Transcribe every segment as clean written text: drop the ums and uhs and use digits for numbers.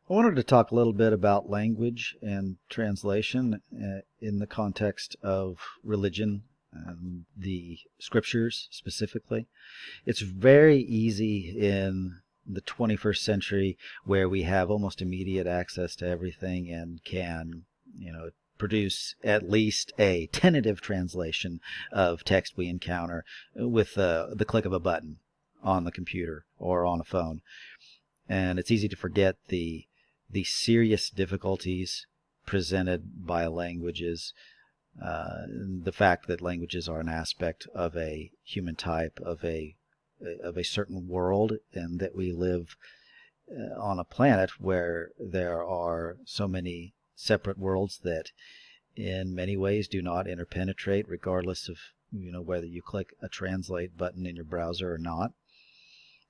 I wanted to talk a little bit about language and translation in the context of religion and the scriptures specifically. It's very easy in the 21st century where we have almost immediate access to everything and can, produce at least a tentative translation of text we encounter with the click of a button on the computer or on a phone. And it's easy to forget the serious difficulties presented by languages, the fact that languages are an aspect of a human type, of a certain world, and that we live on a planet where there are so many separate worlds that in many ways do not interpenetrate, regardless of whether you click a translate button in your browser or not.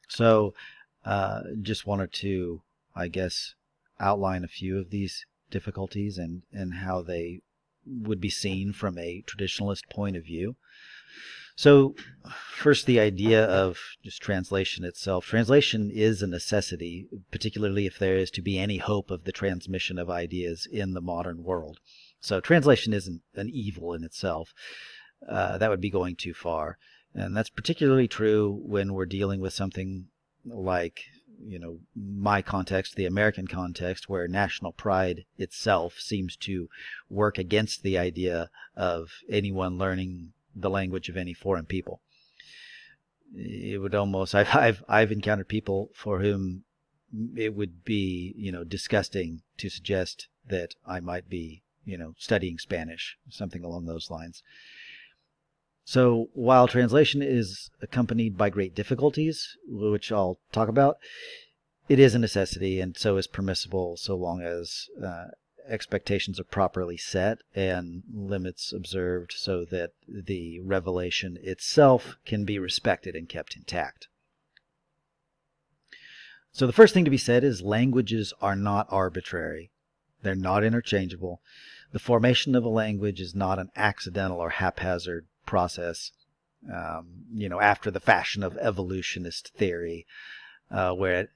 So just wanted to, I guess, outline a few of these difficulties and how they would be seen from a traditionalist point of view. So first, the idea of just translation itself. Translation is a necessity, particularly if there is to be any hope of the transmission of ideas in the modern world. So translation isn't an evil in itself. That would be going too far. And that's particularly true when we're dealing with something like my context, the American context, where national pride itself seems to work against the idea of anyone learning the language of any foreign people. It would almost, I've encountered people for whom it would be, disgusting to suggest that I might be, studying Spanish, something along those lines. So while translation is accompanied by great difficulties, which I'll talk about, it is a necessity and so is permissible so long as expectations are properly set and limits observed so that the revelation itself can be respected and kept intact. So the first thing to be said is languages are not arbitrary. They're not interchangeable. The formation of a language is not an accidental or haphazard process, after the fashion of evolutionist theory, where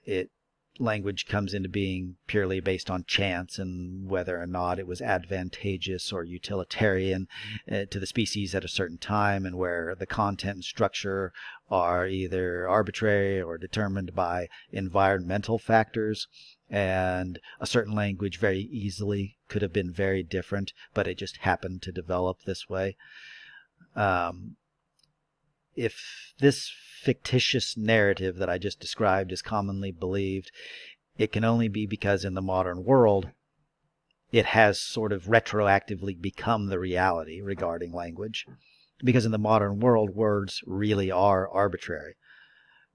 language comes into being purely based on chance and whether or not it was advantageous or utilitarian to the species at a certain time, and where the content and structure are either arbitrary or determined by environmental factors. And a certain language very easily could have been very different, but it just happened to develop this way. If this fictitious narrative that I just described is commonly believed, it can only be because in the modern world it has sort of retroactively become the reality regarding language. Because in the modern world, words really are arbitrary.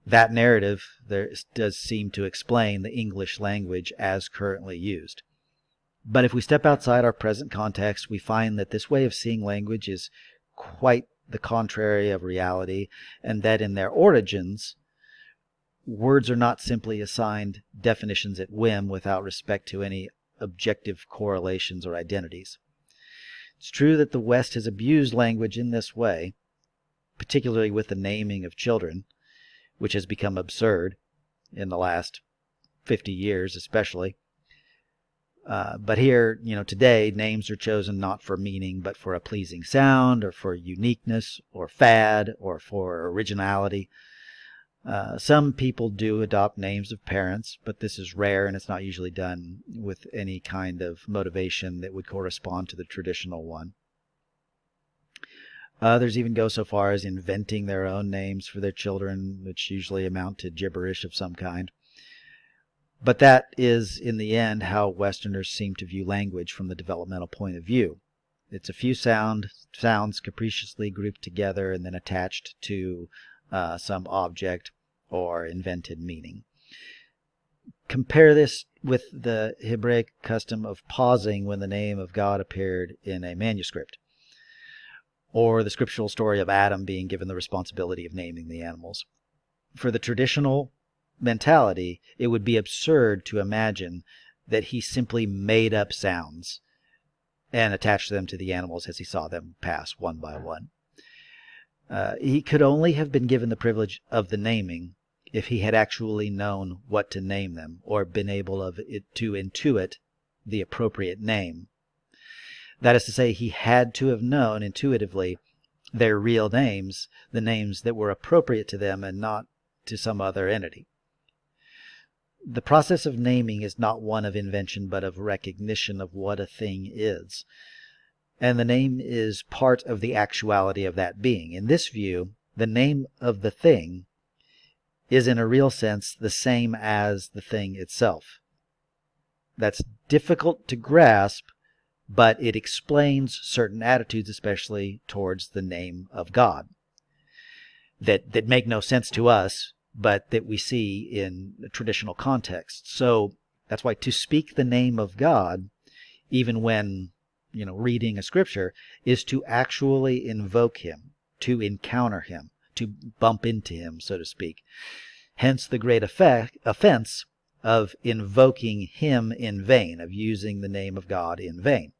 That narrative there does seem to explain the English language as currently used. But if we step outside our present context, we find that this way of seeing language is quite the contrary of reality, and that in their origins, words are not simply assigned definitions at whim without respect to any objective correlations or identities. It's true that the West has abused language in this way, particularly with the naming of children, which has become absurd in the last 50 years especially. But here, today, names are chosen not for meaning, but for a pleasing sound, or for uniqueness, or fad, or for originality. Some people do adopt names of parents, but this is rare, and it's not usually done with any kind of motivation that would correspond to the traditional one. Others even go so far as inventing their own names for their children, which usually amount to gibberish of some kind. But that is, in the end, how Westerners seem to view language from the developmental point of view. It's a few sounds capriciously grouped together and then attached to some object or invented meaning. Compare this with the Hebraic custom of pausing when the name of God appeared in a manuscript, or the scriptural story of Adam being given the responsibility of naming the animals. For the traditional mentality, it would be absurd to imagine that he simply made up sounds and attached them to the animals as he saw them pass one by one. He could only have been given the privilege of the naming if he had actually known what to name them or been able to intuit the appropriate name. That is to say, he had to have known intuitively their real names, the names that were appropriate to them and not to some other entity. The process of naming is not one of invention, but of recognition of what a thing is. And the name is part of the actuality of that being. In this view, the name of the thing is in a real sense the same as the thing itself. That's difficult to grasp, but it explains certain attitudes, especially towards the name of God, that make no sense to us, but that we see in the traditional context. So that's why to speak the name of God, even when reading a scripture, is to actually invoke him, to encounter him, to bump into him, so to speak. Hence the great offense of invoking him in vain, of using the name of God in vain.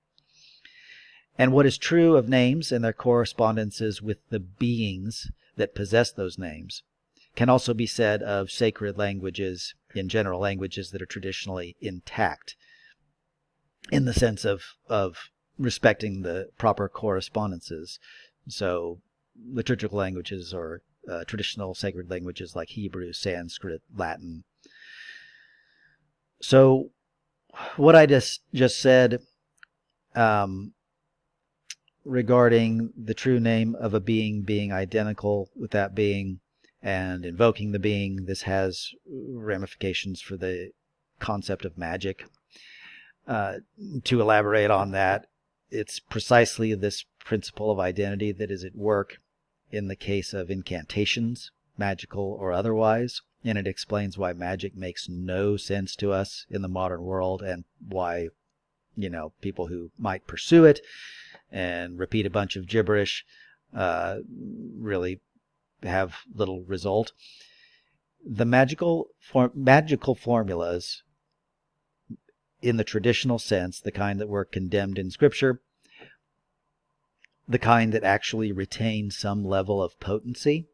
And what is true of names and their correspondences with the beings that possess those names can also be said of sacred languages in general, languages that are traditionally intact, in the sense of respecting the proper correspondences. So liturgical languages or traditional sacred languages like Hebrew, Sanskrit, Latin. So what I just said regarding the true name of a being identical with that being and invoking the being, this has ramifications for the concept of magic. To elaborate on that, it's precisely this principle of identity that is at work in the case of incantations, magical or otherwise, and it explains why magic makes no sense to us in the modern world and why, people who might pursue it and repeat a bunch of gibberish really have little result. The magical formulas in the traditional sense, the kind that were condemned in Scripture, the kind that actually retain some level of potency,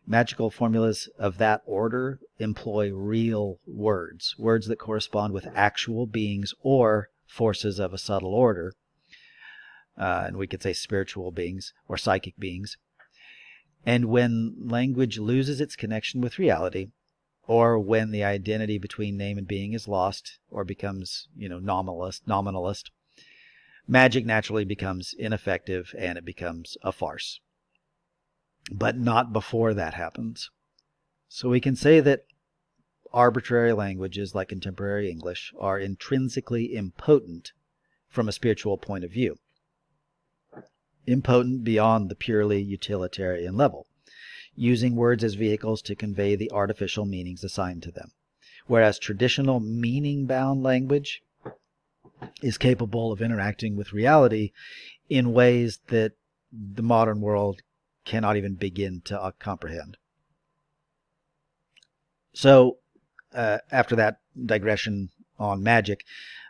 magical formulas of that order employ real words that correspond with actual beings or forces of a subtle order. And we could say spiritual beings or psychic beings. And when language loses its connection with reality, or when the identity between name and being is lost or becomes, nominalist, magic naturally becomes ineffective and it becomes a farce. But not before that happens. So we can say that arbitrary languages like contemporary English are intrinsically impotent from a spiritual point of view. Impotent beyond the purely utilitarian level, using words as vehicles to convey the artificial meanings assigned to them. Whereas traditional meaning-bound language is capable of interacting with reality in ways that the modern world cannot even begin to comprehend. So, after that digression on magic,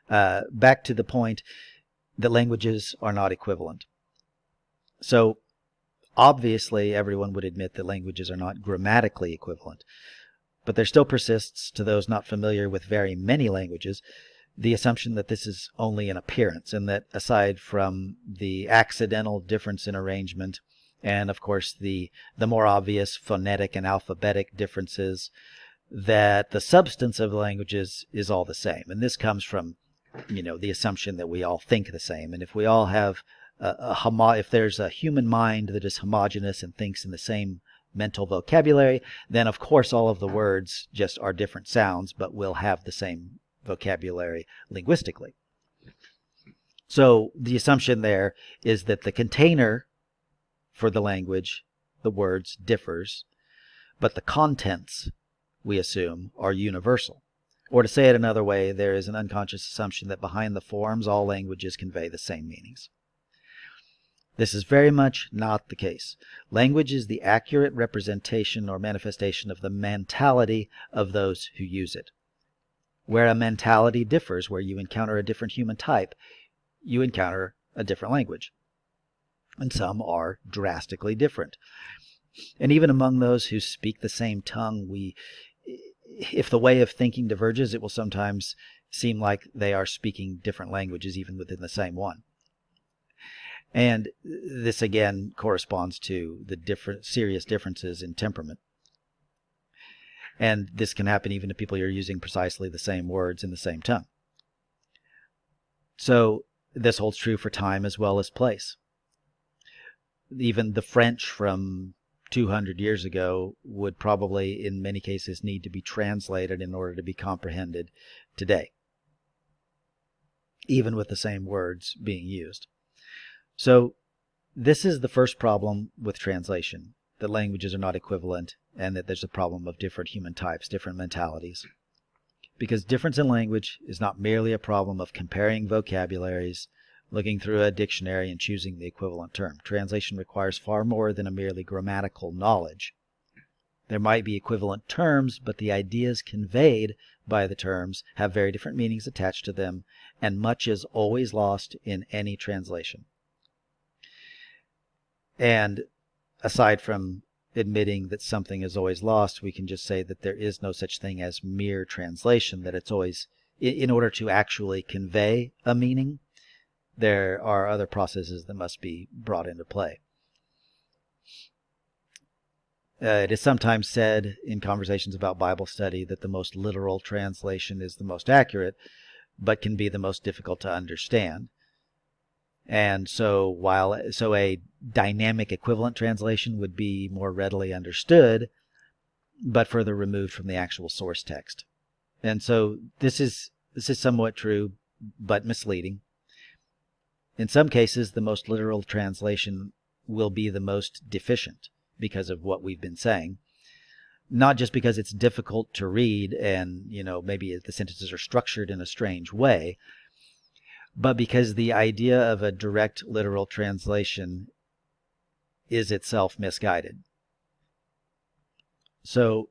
back to the point that languages are not equivalent. So, obviously, everyone would admit that languages are not grammatically equivalent, but there still persists to those not familiar with very many languages the assumption that this is only an appearance, and that aside from the accidental difference in arrangement, and of course the more obvious phonetic and alphabetic differences, that the substance of the languages is all the same. And this comes from, the assumption that we all think the same, and if we all have if there's a human mind that is homogeneous and thinks in the same mental vocabulary, then of course all of the words just are different sounds, but will have the same vocabulary linguistically. So the assumption there is that the container for the language, the words, differs, but the contents, we assume, are universal. Or to say it another way, there is an unconscious assumption that behind the forms, all languages convey the same meanings. This is very much not the case. Language is the accurate representation or manifestation of the mentality of those who use it. Where a mentality differs, where you encounter a different human type, you encounter a different language. And some are drastically different. And even among those who speak the same tongue, if the way of thinking diverges, it will sometimes seem like they are speaking different languages even within the same one. And this again corresponds to the serious differences in temperament. And this can happen even to people who are using precisely the same words in the same tongue. So this holds true for time as well as place. Even the French from 200 years ago would probably, in many cases, need to be translated in order to be comprehended today, even with the same words being used. So this is the first problem with translation, that languages are not equivalent and that there's a problem of different human types, different mentalities. Because difference in language is not merely a problem of comparing vocabularies, looking through a dictionary and choosing the equivalent term. Translation requires far more than a merely grammatical knowledge. There might be equivalent terms, but the ideas conveyed by the terms have very different meanings attached to them, and much is always lost in any translation. And aside from admitting that something is always lost, we can just say that there is no such thing as mere translation, that it's always, in order to actually convey a meaning, there are other processes that must be brought into play. It is sometimes said in conversations about Bible study that the most literal translation is the most accurate, but can be the most difficult to understand. And so a dynamic equivalent translation would be more readily understood, but further removed from the actual source text. And so this is somewhat true, but misleading. In some cases, the most literal translation will be the most deficient because of what we've been saying. Not just because it's difficult to read and, maybe the sentences are structured in a strange way, but because the idea of a direct literal translation is itself misguided. So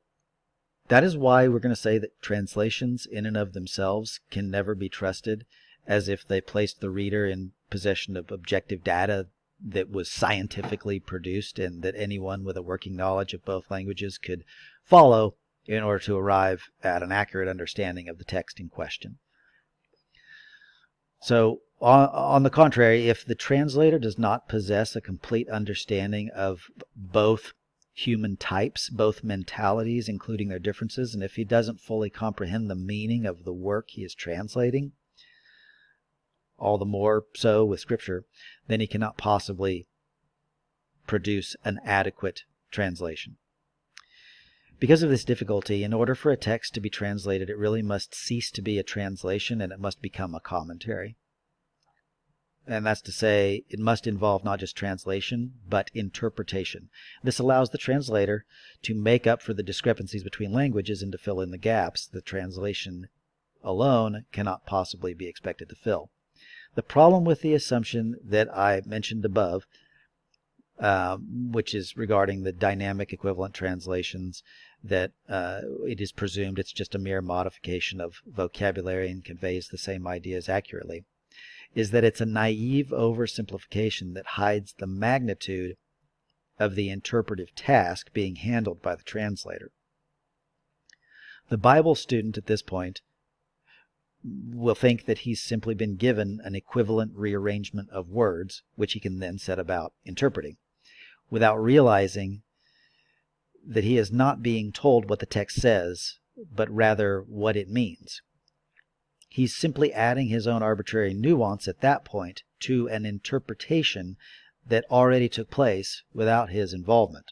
that is why we're going to say that translations in and of themselves can never be trusted as if they placed the reader in possession of objective data that was scientifically produced and that anyone with a working knowledge of both languages could follow in order to arrive at an accurate understanding of the text in question. So, on the contrary, if the translator does not possess a complete understanding of both human types, both mentalities, including their differences, and if he doesn't fully comprehend the meaning of the work he is translating, all the more so with Scripture, then he cannot possibly produce an adequate translation. Because of this difficulty, in order for a text to be translated, it really must cease to be a translation and it must become a commentary. And that's to say, it must involve not just translation, but interpretation. This allows the translator to make up for the discrepancies between languages and to fill in the gaps the translation alone cannot possibly be expected to fill. The problem with the assumption that I mentioned above, which is regarding the dynamic equivalent translations, that it is presumed it's just a mere modification of vocabulary and conveys the same ideas accurately, is that it's a naive oversimplification that hides the magnitude of the interpretive task being handled by the translator. The Bible student at this point will think that he's simply been given an equivalent rearrangement of words, which he can then set about interpreting, without realizing that he is not being told what the text says, but rather what it means. He's simply adding his own arbitrary nuance at that point to an interpretation that already took place without his involvement.